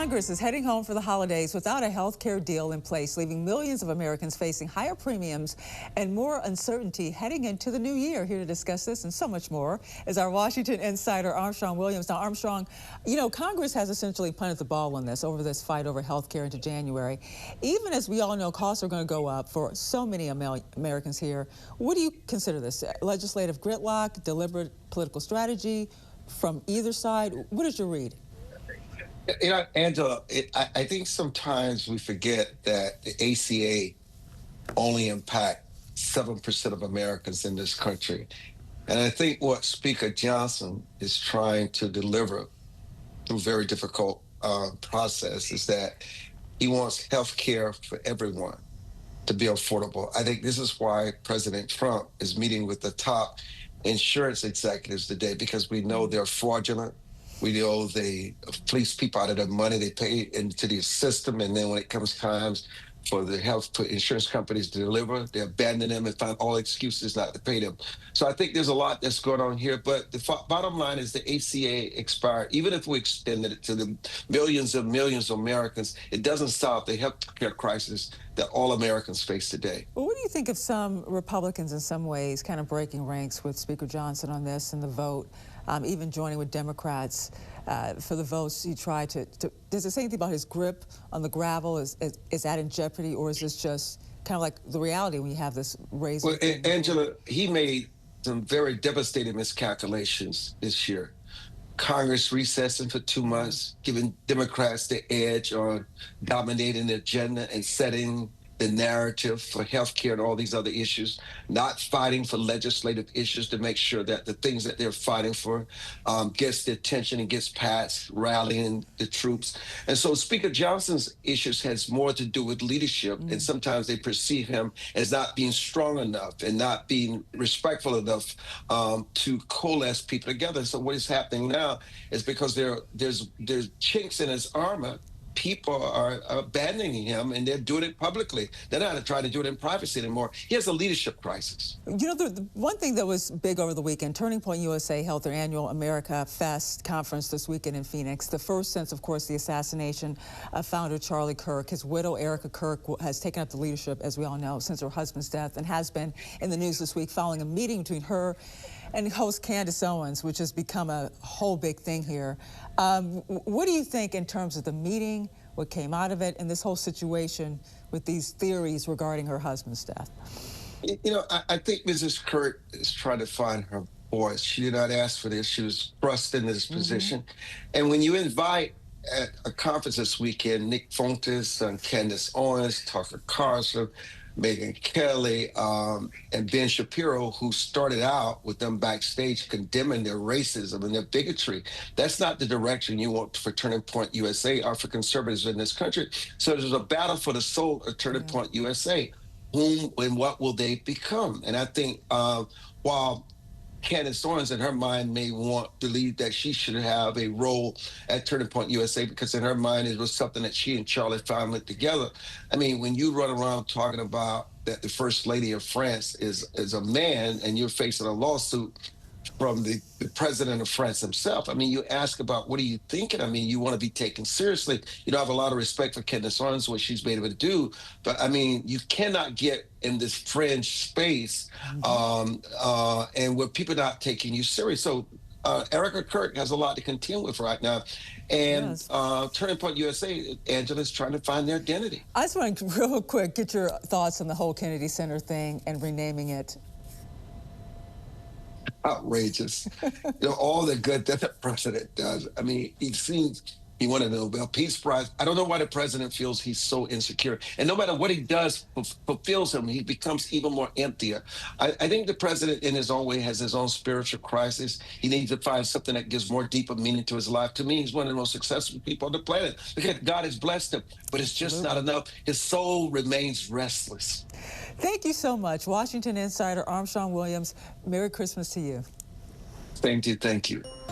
Congress is heading home for the holidays without a health care deal in place, leaving millions of Americans facing higher premiums and more uncertainty heading into the new year. Here to discuss this and so much more is our Washington insider, Armstrong Williams. Now, Armstrong, you know, Congress has essentially planted the ball on this over this fight over health care into January. Even as we all know, costs are going to go up for so many Americans here. What do you consider this? Legislative gridlock, deliberate political strategy from either side? What is your read? You know, Angela, I think sometimes we forget that the ACA only impacts 7% of Americans in this country. And I think what Speaker Johnson is trying to deliver through a very difficult process is that he wants health care for everyone to be affordable. I think this is why President Trump is meeting with the top insurance executives today, because we know they're fraudulent. We know they fleece people out of their money. They pay into the system, and then when it comes times for the insurance companies to deliver, they abandon them and find all excuses not to pay them. So I think there's a lot that's going on here. But the bottom line is the ACA expired. Even if we extended it to the millions of Americans, it doesn't solve the health care crisis that all Americans face today. Well, what do you think of some Republicans in some ways kind of breaking ranks with Speaker Johnson on this and the vote, even joining with Democrats for the votes? He tried to does it say anything about his grip on the gravel? Is that in jeopardy, or is this just kind of like the reality when you have this raise? Well, Angela, he made some very devastating miscalculations this year. Congress recessing for 2 months, giving Democrats the edge on dominating the agenda and setting the narrative for health care and all these other issues, not fighting for legislative issues to make sure that the things that they're fighting for gets the attention and gets passed, rallying the troops. And so Speaker Johnson's issues has more to do with leadership, and sometimes they perceive him as not being strong enough and not being respectful enough to coalesce people together. So what is happening now is because there's chinks in his armor. People are abandoning him, and they're doing it publicly. They're not trying to do it in privacy anymore. He has a leadership crisis. You know, the one thing that was big over the weekend, Turning Point USA held their annual America Fest conference this weekend in Phoenix. The first since, of course, the assassination of founder Charlie Kirk. His widow, Erica Kirk, has taken up the leadership, as we all know, since her husband's death, and has been in the news this week following a meeting between her and host Candace Owens, which has become a whole big thing here. What do you think in terms of the meeting, what came out of it, and this whole situation with these theories regarding her husband's death? You know, I think Mrs. Kirk is trying to find her voice. She did not ask for this. She was thrust into this position. And when you invite at a conference this weekend, Nick Fontes and Candace Owens, Tucker Carlson, Megyn Kelly, and Ben Shapiro, who started out with them backstage condemning their racism and their bigotry. That's not the direction you want for Turning Point USA or for conservatives in this country. So there's a battle for the soul of Turning Point USA. Whom and what will they become? And I think while Candace Owens in her mind may want to believe that she should have a role at Turning Point USA, because in her mind it was something that she and Charlie finally together. I mean, when you run around talking about that the First Lady of France is a man, and you're facing a lawsuit from the president of France himself, I mean, you ask about what are you thinking? I mean, you want to be taken seriously. You know, I have a lot of respect for Candace Owens, what she's been able to do, but I mean, you cannot get in this fringe space and where people are not taking you serious. So Erica Kirk has a lot to contend with right now. And Turning Point USA, Angela's trying to find their identity. I just want to real quick get your thoughts on the whole Kennedy Center thing and renaming it. Outrageous. You know, all the good that the president does. I mean, he seems he won a Nobel Peace Prize. I don't know why the president feels he's so insecure. And no matter what he does fulfills him, he becomes even more emptier. I think the president in his own way has his own spiritual crisis. He needs to find something that gives more deeper meaning to his life. To me, he's one of the most successful people on the planet. Because God has blessed him, but it's just not enough. His soul remains restless. Thank you so much. Washington insider Armstrong Williams, Merry Christmas to you. Same to you. Thank you.